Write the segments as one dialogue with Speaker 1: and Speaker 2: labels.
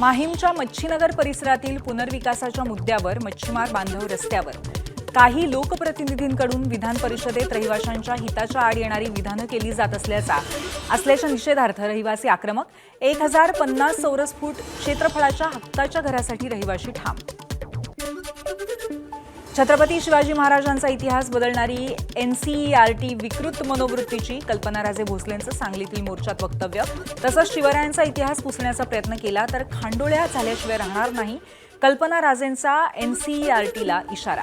Speaker 1: माहीमच्या मच्छीनगर परिसरातील पुनर्विकासाच्या मुद्द्यावर मच्छीमार बांधव रस्त्यावर काही लोकप्रतिनिधींकडून विधान परिषदेत रहिवाशांच्या हिताच्या आड येणारी विधानं केली जात असल्याच्या निषेधार्थ रहिवासी आक्रमक 1050 चौरस फूट क्षेत्रफळाच्या हक्काच्या घरासाठी रहिवाशी ठाम। छत्रपती शिवाजी महाराजांचा इतिहास बदलणारी एनसीईआरटी विकृत मनोवृत्तीची कल्पना राजे भोसलेंचं सांगलीतील मोर्चात वक्तव्य, तसंच शिवरायांचा इतिहास पुसण्याचा प्रयत्न केला तर खांडोळ्या झाल्याशिवाय राहणार नाही, कल्पना राजेंचा एनसीईआरटीला इशारा।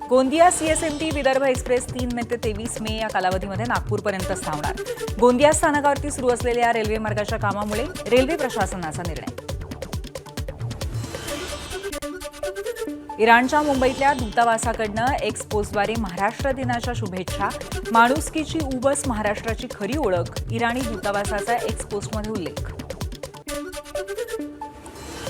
Speaker 1: गोंदिया सीएसएमटी विदर्भ एक्सप्रेस 3 ते 23 मे या कालावधीमध्ये नागपूरपर्यंत धावणार। गोंदिया स्थानकावरती सुरू असलेल्या रेल्वे मार्गाच्या कामामुळे रेल्वे प्रशासनाचा निर्णय। इराणच्या मुंबईतल्या दूतावासाकडनं एक्स पोस्टद्वारे महाराष्ट्र दिनाच्या शुभेच्छा, माणुसकीची उबस महाराष्ट्राची खरी ओळख, इराणी दूतावासाचा एक्स पोस्टमध्ये उल्लेख।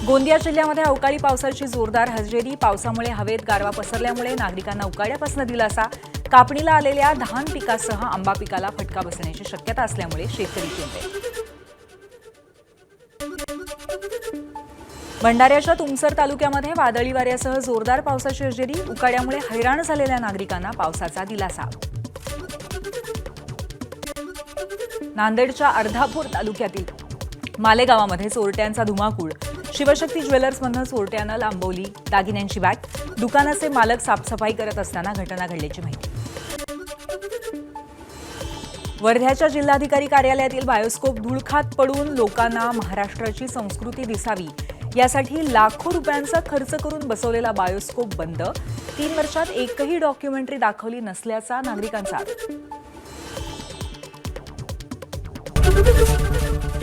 Speaker 1: गोंदिया जिल्ह्यामध्ये अवकाळी पावसाची जोरदार हजेरी, पावसामुळे हवेत गारवा पसरल्यामुळे नागरिकांना उकाड्यापासून दिलासा, कापणीला आलेल्या धान पिकासह आंबा पिकाला फटका बसण्याची शक्यता असल्यामुळे शेतकरी चिंतेत। भंडाऱ्याच्या तुमसर तालुक्यामध्ये वादळी वाऱ्यासह जोरदार पावसाची हजेरी, उकाड्यामुळे हैराण झालेल्या नागरिकांना पावसाचा दिलासा। नांदेडच्या अर्धापूर तालुक्यातील मालेगावामध्ये चोरट्यांचा धुमाकूळ, शिवशक्ती ज्वेलर्समधून चोरट्यानं लांबवली दागिन्यांची बॅग, दुकानाचे मालक साफसफाई करत असताना घटना घडल्याची माहिती। वर्ध्याच्या जिल्हाधिकारी कार्यालयातील बायोस्कोप धूळ खात पडून लोकांना महाराष्ट्राची संस्कृती दिसावी यासाठी लाखो रुपयांचा खर्च करून बसवलेला बायोस्कोप बंद, 3 वर्षात एकही डॉक्युमेंटरी दाखवली नसल्याचा नागरिकांचा आरोप।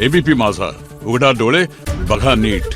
Speaker 2: एबीपी माझा, उघडा डोळे बघा नीट।